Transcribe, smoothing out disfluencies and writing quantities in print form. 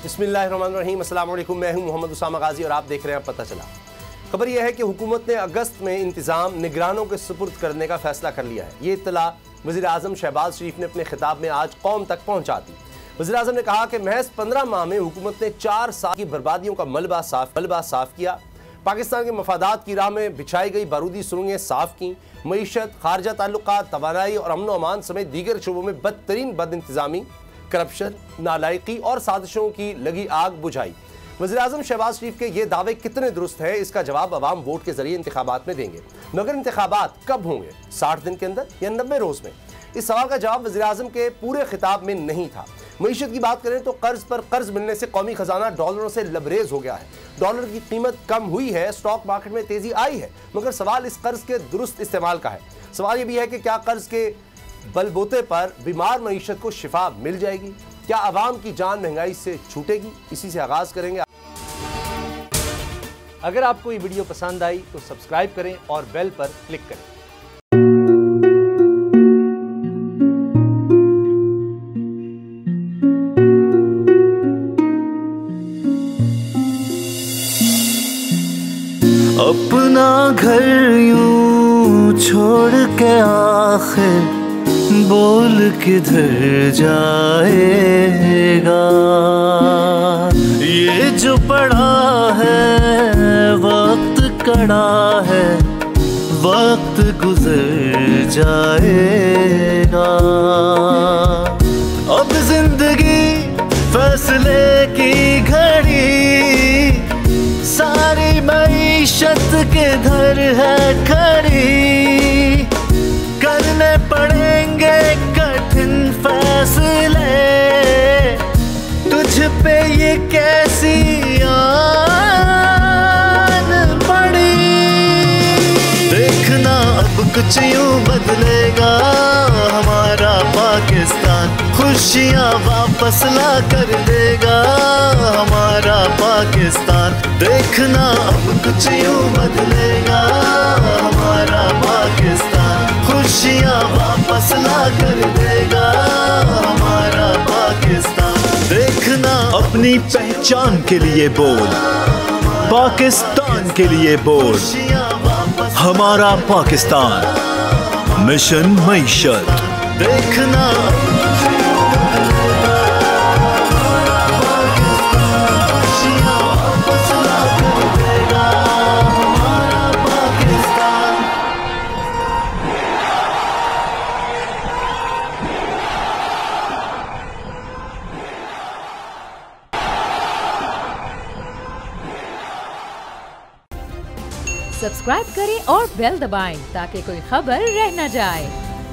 बिस्मिल्लाहिर्रहमानिर्रहीम, अस्सलाम वालेकुम। मैं हूं मोहम्मद उसामा गाजी और आप देख रहे हैं पता चला। खबर यह है कि हुकूमत ने अगस्त में इंतज़ाम निगरानों के सुपुर्द करने का फैसला कर लिया है। ये इत्तला वज़ीर आज़म शहबाज शरीफ ने अपने खिताब में आज कौम तक पहुँचा दी। वज़ीर आज़म ने कहा कि महज 15 माह में हुकूमत ने 4 साल की बर्बादियों का मलबा साफ़ किया। पाकिस्तान के मफादात की राह में बिछाई गई बारूदी सुरंगें साफ़ की। मईशत, खारजा ताल्लुकात, तवानाई और अमन अमान समेत दीगर शोबों में बदतरीन बदइंतज़ामी, करप्शन, नालायकी और साजिशों की लगी आग बुझाई। वज़ीर आज़म शहबाज शरीफ के ये दावे कितने दुरुस्त हैं, इसका जवाब अवाम वोट के जरिए इंतखाबात में देंगे। मगर इंतखाबात कब होंगे? 60 दिन के अंदर या 90 रोज़ में? इस सवाल का जवाब वज़ीर आज़म के पूरे खिताब में नहीं था। मईशत की बात करें तो कर्ज पर कर्ज मिलने से कौमी खजाना डॉलरों से लबरेज हो गया है। डॉलर की कीमत कम हुई है, स्टॉक मार्केट में तेजी आई है, मगर सवाल इस कर्ज के दुरुस्त इस्तेमाल का है। सवाल ये भी है कि क्या कर्ज के बलबूते पर बीमार मईशत को शिफा मिल जाएगी? क्या आवाम की जान महंगाई से छूटेगी? इसी से आगाज करेंगे। अगर आपको ये वीडियो पसंद आई तो सब्सक्राइब करें और बेल पर क्लिक करें। अपना घर यूं छोड़ के आखिर बोल किधर जाएगा? ये जो पड़ा है वक्त कड़ा है, वक्त गुजर जाएगा। अब जिंदगी फैसले की घड़ी, सारी मईशत किधर है खड़ी। करने पड़ेंगे कठिन फैसले, तुझ पे ये कैसी आन पड़ी। देखना अब कुछ यूं बदलेगा हमारा पाकिस्तान, खुशियाँ वापस ला कर देगा हमारा पाकिस्तान। देखना अब कुछ यूं बदलेगा हमारा पाकिस्तान, खुशियाँ वापस ला कर देगा हमारा पाकिस्तान। देखना अपनी पहचान के लिए बोल, पाकिस्तान के लिए बोल, हमारा पाकिस्तान, मिशन मईशत। देखना सब्सक्राइब करें और बेल दबाएं ताकि कोई खबर रह न जाए।